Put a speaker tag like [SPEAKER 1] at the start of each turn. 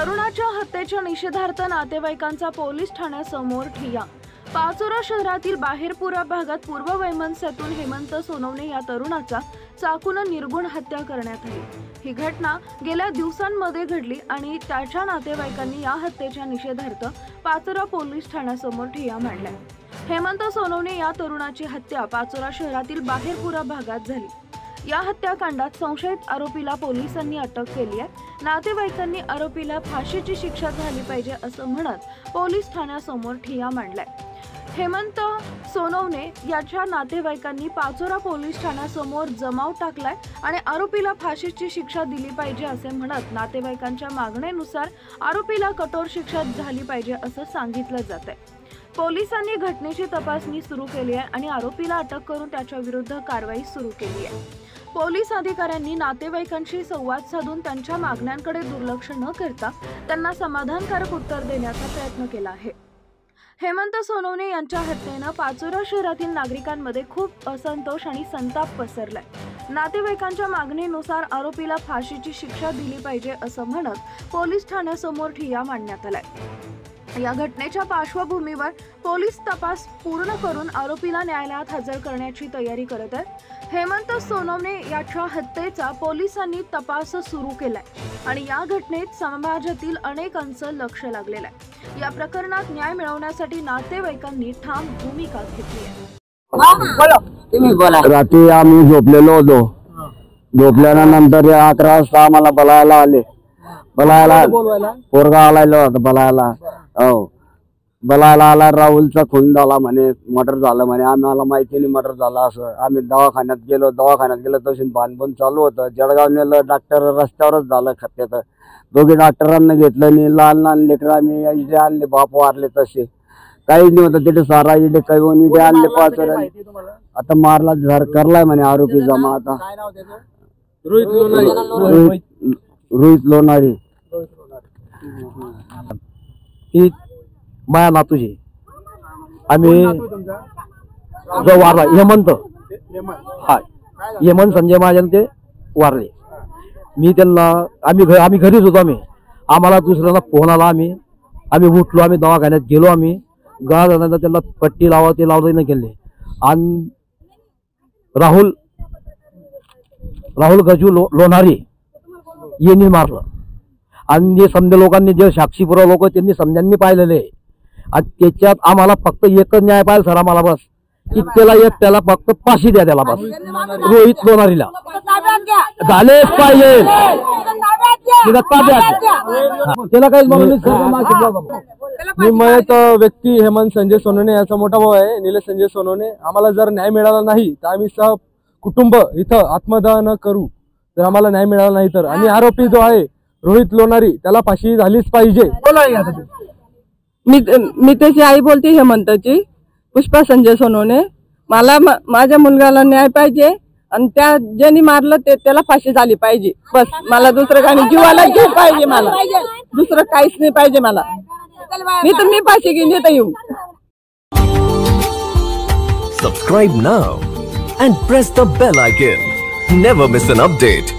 [SPEAKER 1] तरुणाच्या हत्येच्या निषेधार्थ नातेवाईकांचा पोलीस ठाण्यासमोर ठिय्या। पाचोरा शहरातील बाहेरपुरा भागात पूर्व वैमनस्यातून हेमंत सोनवणे या तरुणाचा चाकूने निर्गुण हत्या करण्यात आली। ही घटना गेल्या दिवसांमध्ये घडली आणि त्याच्या नातेवाईकांनी या हत्येच्या निषेधार्थ पाचोरा पोलीस ठाण्यासमोर ठिय्या मांडला। हेमंत सोनवणे या तरुणाची हत्या पाचोरा शहरातील बाहेरपुरा भागात झाली। या हत्याकांडात संशयित आरोपीला पोलिसांनी अटक केली आहे। नातेवाईकांनी आरोपीला फाशीची शिक्षा झाली पाहिजे असं म्हणत पोलीस ठाण्यासमोर ठिय्या मांडलाय। हेमंत सोनवणे याच्या नातेवाईकांनी पाचोरा पोलीस ठाण्यासमोर जमाव टाकलाय आणि आरोपीला फाशीची शिक्षा दिली पाहिजे असे म्हणत नातेवाईकांच्या मागणीनुसार आरोपीला कठोर शिक्षा झाली पाहिजे असं सांगितलं जात आहे। पोलिसांनी घटनेची तपासणी सुरू केली आहे आणि आरोपीला अटक करून त्याच्या विरुद्ध कारवाई सुरू केली आहे। पोलीस अधिकाऱ्यांनी नातेवाईकांशी संवाद साधून त्यांच्या मागण्यांकडे दुर्लक्ष न करता त्यांना समाधानकारक उत्तर देण्याचा प्रयत्न केला आहे। हेमंत सोनवणे यांच्या हत्येने पाचोरा शहरातील नागरिकांमध्ये खूप असंतोष आणि संताप पसरलाय। नातेवाईकांच्या मागणीनुसार आरोपीला फाशीची शिक्षा दिली पाहिजे असं म्हणत पोलीस ठाण्यासमोर ठिय्या मांडण्यात आलाय। या घटनेच्या पार्श्वभूमीवर पोलीस तपास पूर्ण करून आरोपीला न्यायालयात हजर करण्याची तयारी करत आहेत। हेमंत सोनवणे याच्या हत्येचा पोलिसांनी तपास सुरू केलाय आणि या घटनेत समाजातील अनेकांचं लक्ष लागलेलं आहे। या प्रकरणात न्याय मिळवण्यासाठी नातेवाईकांनी ठाम भूमिका घेतली आहे।
[SPEAKER 2] रात्री आम्ही झोपलेलो होतो। झोपल्यानंतर 11 वाजता आम्हाला बोलायला आले। पोरगा आलायला होता बोलायला। बोलायला आला, राहुलचा खून झाला म्हणे, मर्डर झालं म्हणे। आम्हाला माहिती नाही मर्डर झाला असं। आम्ही दवाखान्यात गेलो तशी बांधून चालू होतं। जळगाव नेलं, डॉक्टर रस्त्यावरच झालं खत्यात। दोघे डॉक्टरांना घेतलं नाही, लहान लेकरं आम्ही इथे आणले, बाप वारले तसे काहीच नाही होतं तिथे। सारा इथे काही इथे आणले पाचोरा। आता मारला झर करलाय म्हणे आरोपी जमा। आता रोहित लोणारी ही माया नातूजी। आम्ही जो वारला हेमंत, हा हेमंत संजय महाजन ते वारले। मी त्यांना आम्ही घरीच होतो। आम्हाला दुसऱ्यांना फोन आला। आम्ही उठलो, आम्ही दवाखान्यात गेलो। आम्ही गावानंतर त्यांना पट्टी लावा ते लावले नाही केले आणि राहुल गजू लोणारी यांनी मारलं आणि जे समजा लोकांनी जे साक्षी पुरावा लोक त्यांनी समजांनी पाहिलेले आणि त्याच्यात आम्हाला फक्त एकच न्याय पाहिजे सर आम्हाला, बस की त्याला फक्त फाशी द्या त्याला, बस रोहित लोणारीला झालेच पाहिजे। त्याला काहीच
[SPEAKER 3] मी मयत व्यक्ती हेमंत संजय सोनवणे याचा मोठा भाऊ आहे निलेश संजय सोनवणे। आम्हाला जर न्याय मिळाला नाही तर आम्ही सह कुटुंब इथं आत्मदहन करू जर आम्हाला न्याय मिळाला नाही तर। आणि आरोपी जो आहे रोहित लोणारी त्याला फाशी झालीच पाहिजे।
[SPEAKER 4] मी त्याची आई बोलते हेमंतची, पुष्पा संजय सोनवणे। मला माझ्या मुलगाला न्याय पाहिजे आणि त्या ज्यांनी मारलं त्याला फाशी झाली पाहिजे, बस। मला दुसरं काही जीवाला जीव पाहिजे, मला दुसरं काहीच नाही पाहिजे मला। मी फाशी घेऊन येता येऊ।
[SPEAKER 5] Subscribe now and press the bell icon. Never miss an update.